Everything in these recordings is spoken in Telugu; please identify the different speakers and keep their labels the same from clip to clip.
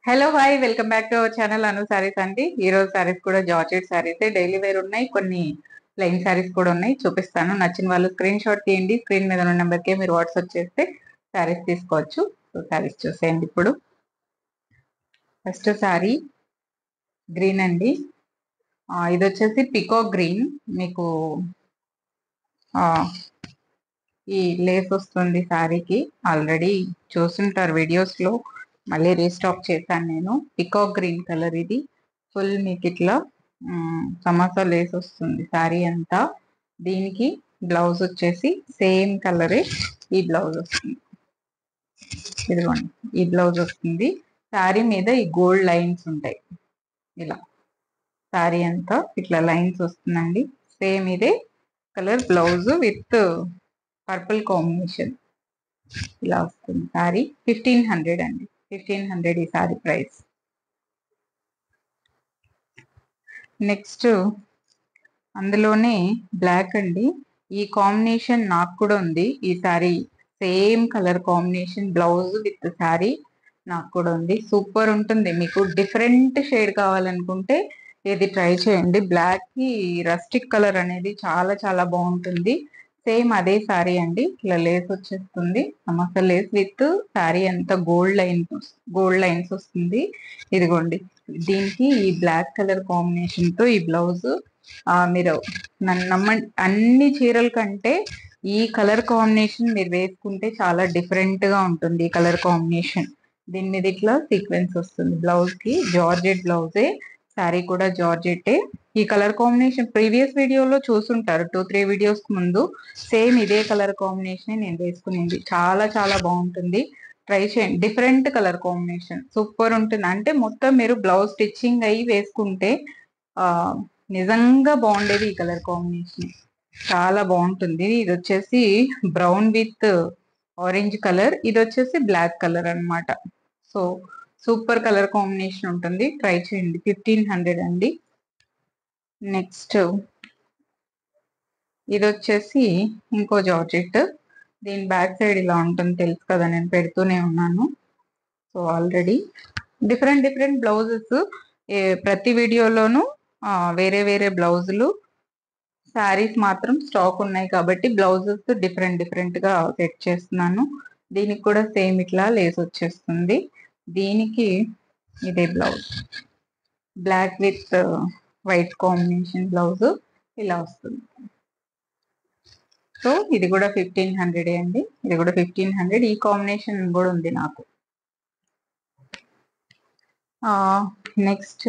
Speaker 1: Hello hi welcome back to our channel Anu saris అండి. ఈ రోజు సారీస్ కూడా జార్జెట్ సారీస్ డైలీ వేర్ ఉన్నాయి, కొన్ని ప్లెయిన్ సారీస్ కూడా ఉన్నాయి. చూపిస్తాను. నచ్చిన వాళ్ళు స్క్రీన్ షాట్ తీయండి. స్క్రీన్ మీద ఉన్న నెంబర్ కి మీరు వాట్సాప్ చేస్తే సారీస్ తీసుకోవచ్చు. సో సారీస్ చూసేయండి. ఇప్పుడు ఫస్ట్ సారీ గ్రీన్ అండి. ఇది వచ్చేసి పికాక్ గ్రీన్. మీకు ఈ లేస్ వస్తుంది సారీకి. ఆల్రెడీ చూస్తుంటారు వీడియోస్ లో, మళ్ళీ రీస్టాక్ చేశాను నేను. పికాక్ గ్రీన్ కలర్ ఇది. ఫుల్ మీకు ఇట్లా సమోసా లేస్ వస్తుంది సారీ అంతా. దీనికి బ్లౌజ్ వచ్చేసి సేమ్ కలరే ఈ బ్లౌజ్ వస్తుంది. ఇదిగోండి, ఈ బ్లౌజ్ వస్తుంది. సారీ మీద ఈ గోల్డ్ లైన్స్ ఉంటాయి. ఇలా సారీ అంతా ఇట్లా లైన్స్ వస్తుందండి. సేమ్ ఇదే colour blouse with purple combination ఇలా వస్తుంది. సారీ 1500 అండి. 1500 ఈ సారీ ప్రైస్. నెక్స్ట్ అందులోనే బ్లాక్ అండి. ఈ కాంబినేషన్ నాకు కూడా ఉంది. ఈ sorry same colour combination blouse with sorry నాకు కూడా ఉంది. సూపర్ ఉంటుంది. మీకు డిఫరెంట్ షేడ్ కావాలనుకుంటే ఇది ట్రై చేయండి. బ్లాక్ కి రస్టిక్ కలర్ అనేది చాలా చాలా బాగుంటుంది. సేమ్ అదే సారీ అండి. ఇలా లేస్ వచ్చేస్తుంది, సమస్య లేస్ విత్ సారీ అంతా గోల్డ్ లైన్స్ వస్తుంది. ఇదిగోండి, దీనికి ఈ బ్లాక్ కలర్ కాంబినేషన్ తో ఈ బ్లౌజ్. మీరు నన్ను నమ్మండి, అన్ని చీరల కంటే ఈ కలర్ కాంబినేషన్ మీరు వేసుకుంటే చాలా డిఫరెంట్ గా ఉంటుంది. ఈ కలర్ కాంబినేషన్ దీని మీద ఇట్లా సీక్వెన్స్ వస్తుంది. బ్లౌజ్ కి జార్జెట్ బ్లౌజే, శారీ కూడా జార్జెట్టే. ఈ కలర్ కాంబినేషన్ ప్రీవియస్ వీడియోలో చూసుంటారు, 2-3 వీడియోస్ ముందు. సేమ్ ఇదే కలర్ కాంబినేషన్ నేను వేసుకునేది. చాలా చాలా బాగుంటుంది. ట్రై చేయండి. డిఫరెంట్ కలర్ కాంబినేషన్ సూపర్ ఉంటుంది. అంటే మొత్తం మీరు బ్లౌజ్ స్టిచ్చింగ్ అయ్యి వేసుకుంటే నిజంగా బాగుండేది. ఈ కలర్ కాంబినేషన్ చాలా బాగుంటుంది. ఇది వచ్చేసి బ్రౌన్ విత్ ఆరెంజ్ కలర్, ఇది వచ్చేసి బ్లాక్ కలర్ అన్నమాట. సో సూపర్ కలర్ కాంబినేషన్ ఉంటుంది. ట్రై చేయండి. 1500 అండి. నెక్స్ట్ ఇది వచ్చేసి ఇంకో జార్జెట్. దీని బ్యాక్ సైడ్ ఇలా ఉంటుంది, తెలుసు కదా, నేను పెడుతూనే ఉన్నాను. So already different different blouses ప్రతి వీడియోలోనూ వేరే వేరే బ్లౌజులు, శారీస్ మాత్రం స్టాక్ ఉన్నాయి కాబట్టి బ్లౌజెస్ డిఫరెంట్ డిఫరెంట్ గా సెట్ చేస్తున్నాను. దీనికి కూడా సేమ్ ఇట్లా లేస్ వచ్చేస్తుంది. దీనికి ఇదే blouse, black with white combination blouse ఇలా వస్తుంది. సో ఇది కూడా 1500 అండి. ఇది కూడా 1500. ఈ కాంబినేషన్ కూడా ఉంది నాకు. నెక్స్ట్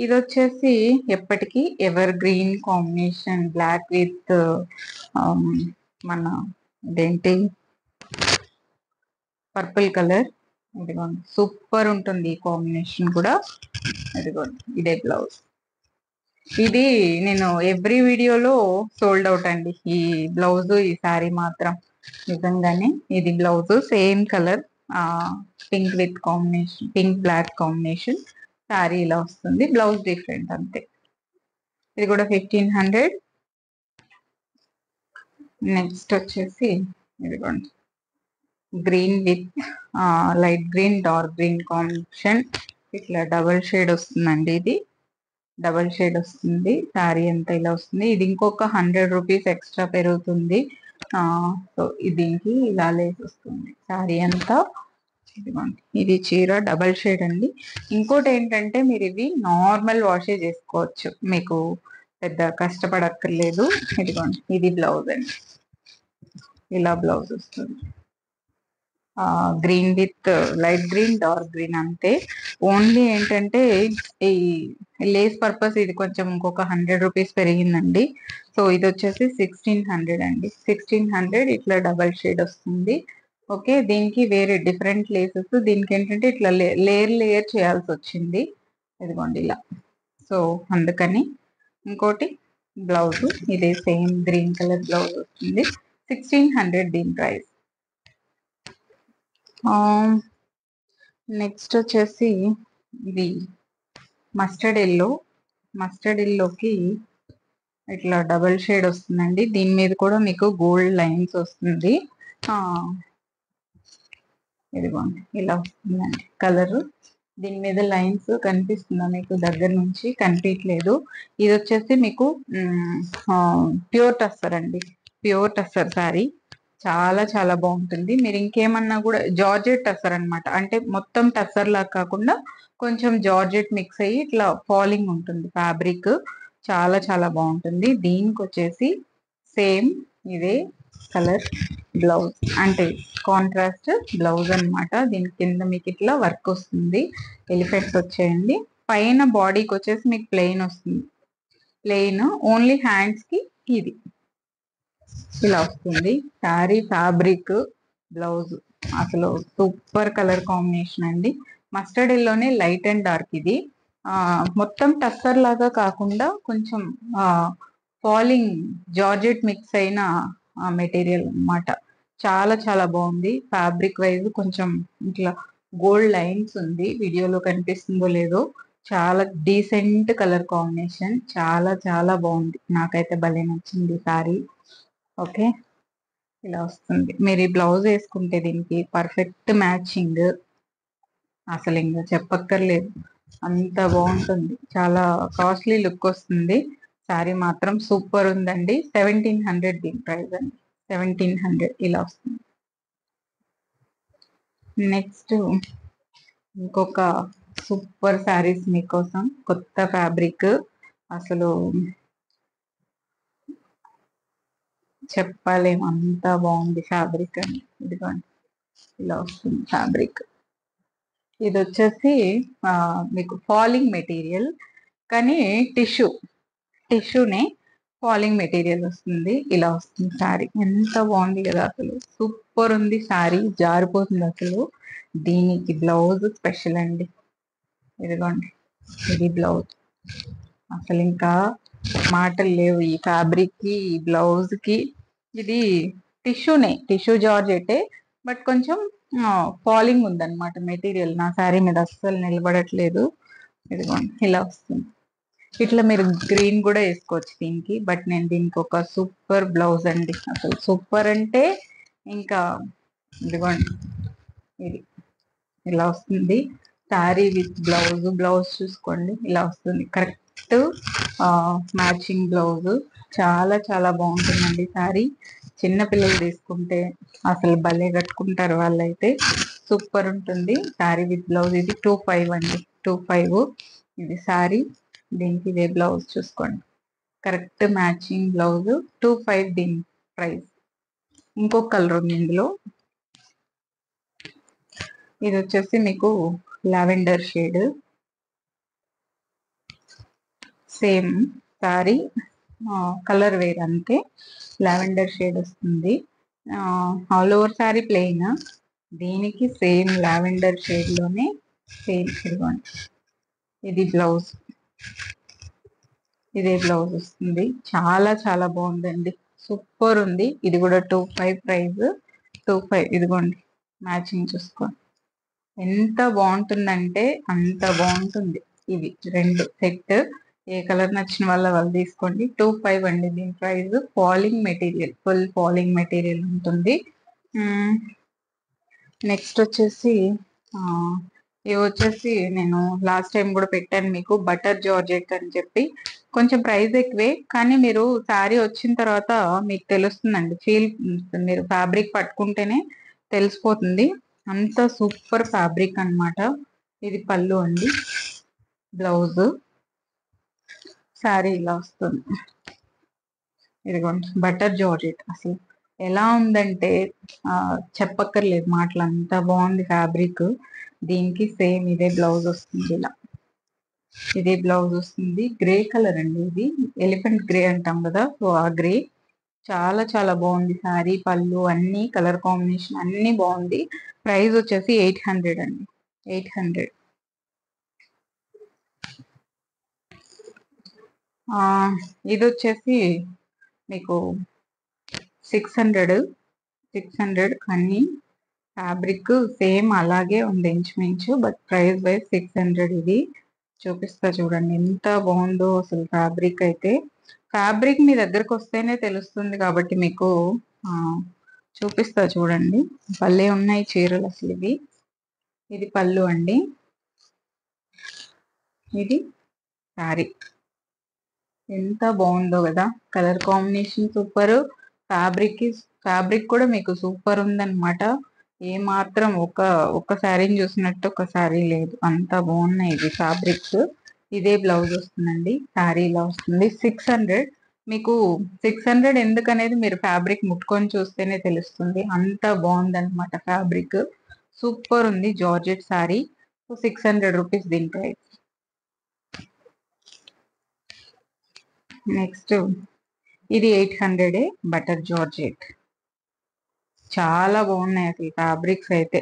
Speaker 1: ఇది వచ్చేసి ఎప్పటికీ evergreen combination, black with మన ఇదేంటి పర్పుల్ కలర్. ఇదిగోండి, సూపర్ ఉంటుంది ఈ కాంబినేషన్ కూడా. ఇదిగోండి, ఇదే బ్లౌజ్. ఇది నేను ఎవ్రీ వీడియోలో సోల్డ్ అవుట్ అండి, ఈ బ్లౌజ్ ఈ సారీ మాత్రం. నిజంగానే ఇది blouse same colour, pink with combination, pink black combination. Sari ఇలా వస్తుంది, బ్లౌజ్ డిఫరెంట్ అంతే. ఇది కూడా 1500. నెక్స్ట్ వచ్చేసి ఇదిగోండి, green with light green dark green combination. ఇట్లా డబల్ షేడ్ వస్తుందండి. ఇది డబల్ షేడ్ వస్తుంది. శారీ అంతా ఇలా వస్తుంది. ఇది ఇంకొక 100 రూపీస్ ఎక్స్ట్రా పెరుగుతుంది. సో దీనికి ఇలా లేస్ వస్తుంది శారీ అంతా. ఇదిగోండి, ఇది చీర డబల్ షేడ్ అండి. ఇంకోటి ఏంటంటే మీరు ఇవి నార్మల్ వాషే చేసుకోవచ్చు, మీకు పెద్ద కష్టపడక్కర్లేదు. ఇదిగోండి, ఇది బ్లౌజ్ అండి. ఇలా బ్లౌజ్ వస్తుంది. Green with light green dark green అంతే. ఓన్లీ ఏంటంటే ఈ లేస్ పర్పస్ ఇది కొంచెం ఇంకొక 100 రూపీస్ పెరిగిందండి. సో ఇది వచ్చేసి 1600 అండి. 1600. ఇట్లా డబల్ షేడ్ వస్తుంది. ఓకే, దీనికి వేరే డిఫరెంట్ లేసెస్. దీనికి ఏంటంటే ఇట్లా లేయర్ లేయర్ చేయాల్సి వచ్చింది. ఇదిగోండి ఇలా. సో అందుకని. ఇంకోటి బ్లౌజ్ ఇదే సేమ్ గ్రీన్ కలర్ బ్లౌజ్ వస్తుంది. 1600 దీని ప్రైస్. నెక్స్ట్ వచ్చేసి ఇది మస్టర్డ్ ఎల్లో. మస్టర్డ్ ఎల్లోకి ఇట్లా డబల్ షేడ్ వస్తుందండి. దీని మీద కూడా మీకు గోల్డ్ లైన్స్ వస్తుంది. ఇదిగోండి, ఇలా వస్తుందండి కలరు. దీని మీద లైన్స్ కనిపిస్తుందా మీకు? దగ్గర నుంచి కనిపించలేదు. ఇది వచ్చేసి మీకు ప్యూర్ టస్సర్ అండి, ప్యూర్ టస్సర్ శారీ. చాలా చాలా బాగుంటుంది. మీరు ఇంకేమన్నా కూడా జార్జెట్ టస్సర్ అన్నమాట, అంటే మొత్తం టస్సర్ లాగా కాకుండా కొంచెం జార్జెట్ మిక్స్ అయ్యి ఇట్లా ఫాలింగ్ ఉంటుంది ఫ్యాబ్రిక్. చాలా చాలా బాగుంటుంది. దీనికి వచ్చేసి సేమ్ ఇదే కలర్ బ్లౌజ్, అంటే కాంట్రాస్ట్ బ్లౌజ్ అన్నమాట. దీని కింద మీకు ఇట్లా వర్క్ వస్తుంది, ఎలిఫెంట్స్ వచ్చేయండి. పైన బాడీకి వచ్చేసి మీకు ప్లెయిన్ వస్తుంది, ప్లెయిన్ ఓన్లీ హ్యాండ్స్ కి ఇది ఇలా వస్తుంది. శారీ ఫ్యాబ్రిక్ బ్లౌజ్ అసలు సూపర్ కలర్ కాంబినేషన్ అండి. మస్టర్డ్ ఎల్లోనే లైట్ అండ్ డార్క్. ఇది మొత్తం టస్సర్ లాగా కాకుండా కొంచెం ఫాలింగ్ జార్జెట్ మిక్స్ అయిన మెటీరియల్ అన్నమాట. చాలా చాలా బాగుంది. ఫ్యాబ్రిక్ వైజ్ కొంచెం ఇట్లా గోల్డ్ లైన్స్ ఉంది, వీడియోలో కనిపిస్తుందో లేదో. చాలా డీసెంట్ కలర్ కాంబినేషన్, చాలా చాలా బాగుంది. నాకైతే భలే నచ్చింది సారీ. ఓకే, ఇలా వస్తుంది. మీరు ఈ బ్లౌజ్ వేసుకుంటే దీనికి పర్ఫెక్ట్ మ్యాచింగ్, అసలు ఇంకా చెప్పక్కర్లేదు, అంత బాగుంటుంది. చాలా కాస్ట్లీ లుక్ వస్తుంది. శారీ మాత్రం సూపర్ ఉందండి. 1700 దీని ప్రైస్ అండి, 1700 ఇలా వస్తుంది. నెక్స్ట్ ఇంకొక సూపర్ శారీస్ మీకోసం, కొత్త ఫ్యాబ్రిక్, అసలు చెప్పలేము అంత బాగుంది ఫ్యాబ్రిక్ అని. ఇదిగోండి ఇలా వస్తుంది ఫ్యాబ్రిక్. ఇది వచ్చేసి మీకు ఫాలింగ్ మెటీరియల్, కానీ టిష్యూనే ఫాలింగ్ మెటీరియల్ వస్తుంది. ఇలా వస్తుంది శారీ. ఎంత బాగుంది కదా, అసలు సూపర్ ఉంది శారీ, జారిపోతుంది అసలు. దీనికి బ్లౌజ్ స్పెషల్ అండి, ఇదిగోండి ఇది బ్లౌజ్. అసలు ఇంకా మాటలు లేవు ఈ ఫ్యాబ్రిక్ కి, ఈ బ్లౌజ్ కి. ఇది టిష్యూ జార్జెటే, బట్ కొంచెం ఫాలింగ్ ఉందన్నమాట మెటీరియల్. నా శారీ మీద అస్సలు నిలబడట్లేదు. ఇదిగోండి ఇలా వస్తుంది. ఇట్లా మీరు గ్రీన్ కూడా వేసుకోవచ్చు దీనికి, బట్ నేను దీనికి ఒక సూపర్ బ్లౌజ్ అండి, అసలు సూపర్ అంటే ఇంకా. ఇదిగోండి ఇది ఇలా వస్తుంది శారీ విత్ బ్లౌజ్. బ్లౌజ్ చూసుకోండి ఇలా వస్తుంది, కరెక్ట్ మ్యాచింగ్ బ్లౌజ్. చాలా చాలా బాగుంటుందండి శారీ. చిన్న పిల్లలు తీసుకుంటే అసలు భలే కట్టుకుంటారు వాళ్ళైతే. సూపర్ ఉంటుంది శారీ విత్ బ్లౌజ్. ఇది 25 అండి, 25 ఇది శారీ. దీనికి ఇదే బ్లౌజ్ చూసుకోండి, కరెక్ట్ మ్యాచింగ్ బ్లౌజ్. 25 దీని ప్రైస్. ఇంకొక కలర్ ఉంది ఇందులో, ఇది వచ్చేసి మీకు lavender shade. Same sari, colour wear అంతే. లావెండర్ షేడ్ వస్తుంది. ఆల్ ఓవర్ సారీ ప్లెయిన్, దీనికి సేమ్ లావెండర్ షేడ్ లోనే సేమ్ ఇదిగోండి ఇది బ్లౌజ్. ఇదే బ్లౌజ్ వస్తుంది. చాలా చాలా బాగుందండి, సూపర్ ఉంది. ఇది కూడా 25 ప్రైస్, 25. ఇదిగోండి మ్యాచింగ్ చూసుకోండి, ఎంత బాగుంటుందంటే అంత బాగుంటుంది. ఇవి రెండు సెట్, ఏ కలర్ నచ్చిన వాళ్ళు తీసుకోండి. 25 అండి దీని price. Falling material, full falling material ఉంటుంది. నెక్స్ట్ వచ్చేసి ఇవి వచ్చేసి నేను లాస్ట్ టైం కూడా పెట్టాను మీకు, బటర్ జార్జెట్ అని చెప్పి. కొంచెం ప్రైస్ ఎక్కువే, కానీ మీరు శారీ వచ్చిన తర్వాత మీకు తెలుస్తుందండి, ఫీల్. మీరు ఫ్యాబ్రిక్ పట్టుకుంటేనే తెలిసిపోతుంది, అంత సూపర్ ఫ్యాబ్రిక్ అన్నమాట. ఇది పళ్ళు అండి, బ్లౌజ్. శారీ ఇలా వస్తుంది. ఇదిగోండి బటర్ జార్జెట్, అసలు ఎలా ఉందంటే చెప్పక్కర్లేదు మాటలు, అంత బాగుంది ఫ్యాబ్రిక్. దీనికి సేమ్ ఇదే బ్లౌజ్ వస్తుంది. ఇలా ఇదే బ్లౌజ్ వస్తుంది. గ్రే కలర్ అండి, ఇది ఎలిఫెంట్ గ్రే అంటాం కదా, సో ఆ గ్రే. చాలా చాలా బాగుంది శారీ, పళ్ళు అన్ని కలర్ కాంబినేషన్ అన్ని బాగుంది. ప్రైస్ వచ్చేసి 800 అండి, 800. ఇది వచ్చేసి మీకు 600, 600. కానీ ఫ్యాబ్రిక్ సేమ్ అలాగే ఉంది ఇంచుమించు, బట్ ప్రైస్ వైజ్ 600. ఇది చూపిస్తా చూడండి, ఎంత బాగుందో అసలు ఫ్యాబ్రిక్ అయితే. ఫ్యాబ్రిక్ మీ దగ్గరకు వస్తేనే తెలుస్తుంది కాబట్టి మీకు చూపిస్తా చూడండి. భలే ఉన్నాయి చీరలు అసలు ఇవి. ఇది పళ్ళు అండి, ఇది శారీ ఎంత బాగుందో కదా, colour combination super. Fabric fabric కూడా మీకు సూపర్ ఉందన్నమాట. ఏ మాత్రం ఒక శారీని చూసినట్టు ఒక శారీ లేదు, అంత బాగున్నాయి ఇది ఫ్యాబ్రిక్స్. ఇదే బ్లౌజ్ వస్తుందండి, శారీ ఇలా వస్తుంది. 600. మీకు 600 ఎందుకనేది మీరు ఫ్యాబ్రిక్ ముట్టుకొని చూస్తేనే తెలుస్తుంది, అంత బాగుందన్నమాట ఫ్యాబ్రిక్. సూపర్ ఉంది జార్జెట్ శారీ. 600 రూపీస్ దీని ప్రైస్. నెక్స్ట్ ఇది 800 బటర్ జార్జెట్. చాలా బాగున్నాయి అసలు ఫ్యాబ్రిక్స్ అయితే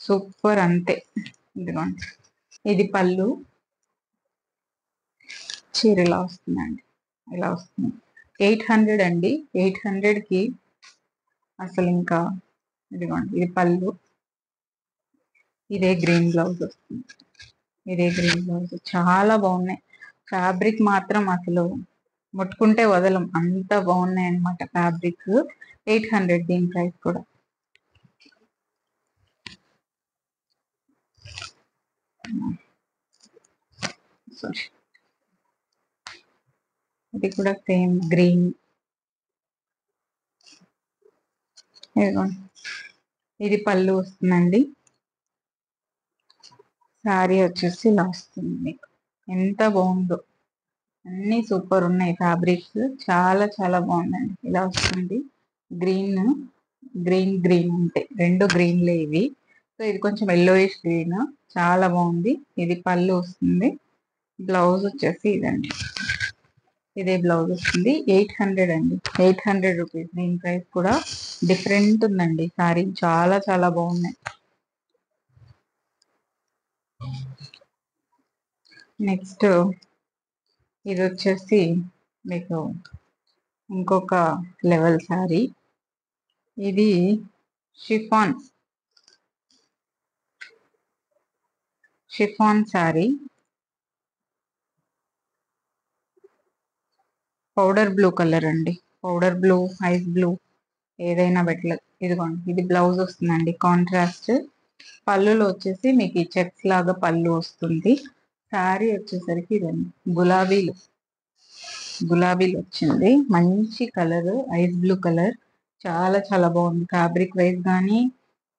Speaker 1: సూపర్ అంతే. ఇదిగోండి, ఇది పళ్ళు, చీర ఇలా వస్తుందండి, ఇలా వస్తుంది. 800 అండి. 800కి అసలు ఇంకా ఇదిగోండి, ఇది పళ్ళు, ఇదే గ్రీన్ బ్లౌజ్ వస్తుంది. ఇదే గ్రీన్ బ్లౌజ్ చాలా బాగున్నాయి. ఫ్యాబ్రిక్ మాత్రం అసలు ముట్టుకుంటే వదలం, అంత బాగున్నాయి అన్నమాట ఫ్యాబ్రిక్. 800 దీని ప్రైస్ కూడా. సారీ, ఇది కూడా సేమ్ గ్రీన్. ఇదిగోండి, ఇది పళ్ళు వస్తుందండి. శారీ వచ్చేసి ఇలా వస్తుంది మీకు. ఎంత బాగుందో, అన్ని సూపర్ ఉన్నాయి ఫ్యాబ్రిక్స్. చాలా చాలా బాగుందండి. ఇలా వస్తుంది గ్రీన్, గ్రీన్ గ్రీన్ ఉంటాయి, రెండు గ్రీన్లే ఇవి. సో ఇది కొంచెం ఎల్లోయిష్ గ్రీన్, చాలా బాగుంది. ఇది పళ్ళు వస్తుంది. బ్లౌజ్ వచ్చేసి ఇదండి, ఇదే బ్లౌజ్ వస్తుంది. 800 అండి. 800 రూపీస్ దీని ప్రైస్ కూడా. డిఫరెంట్ ఉందండి శారీ, చాలా చాలా బాగున్నాయి. నెక్స్ట్ ఇది వచ్చేసి మీకు ఇంకొక లెవెల్ శారీ. ఇది chiffon, chiffon sari. Powder blue colour అండి, పౌడర్ బ్లూ, ఐస్ బ్లూ, ఏదైనా బెటర్. ఇదిగోండి, ఇది బ్లౌజ్ వస్తుందండి కాంట్రాస్ట్. పళ్ళులో వచ్చేసి మీకు ఈ చెక్స్ లాగా పళ్ళు వస్తుంది. శారీ వచ్చేసరికి ఇదండి, గులాబీలు, గులాబీలు వచ్చింది. మంచి కలర్, ఐస్ బ్లూ కలర్. చాలా చాలా బాగుంది ఫ్యాబ్రిక్ వైజ్ కానీ,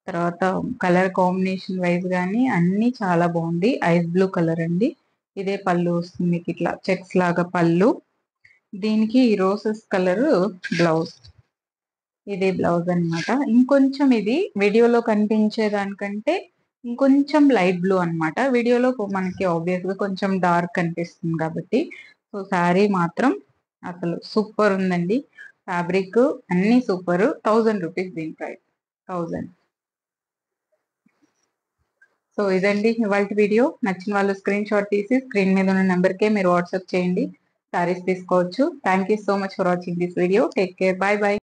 Speaker 1: తర్వాత కలర్ కాంబినేషన్ వైజ్ కానీ అన్ని చాలా బాగుంది. ఐస్ బ్లూ కలర్ అండి. ఇదే పళ్ళు వస్తుంది మీకు, ఇట్లా చెక్స్ లాగా పళ్ళు. దీనికి రోసెస్ కలర్ బ్లౌజ్. ఇదే బ్లౌజ్ అన్నమాట. ఇంకొంచెం ఇది వీడియోలో కనిపించే దానికంటే ఇంకొంచెం లైట్ బ్లూ అన్నమాట. వీడియోలో మనకి ఆబ్వియస్ గా కొంచెం డార్క్ కనిపిస్తుంది కాబట్టి. సో శారీ మాత్రం అసలు సూపర్ ఉందండి. ఫ్యాబ్రిక్ అన్ని సూపర్. 1000 రూపీస్ దీని ప్రైస్, 1000. సో ఇదండి ఇవాళ వీడియో. నచ్చిన వాళ్ళు స్క్రీన్ షాట్ తీసి స్క్రీన్ మీద ఉన్న నెంబర్కే మీరు వాట్సాప్ చేయండి, శారీస్ తీసుకోవచ్చు. Thank you so much for watching this video. Take care, bye bye.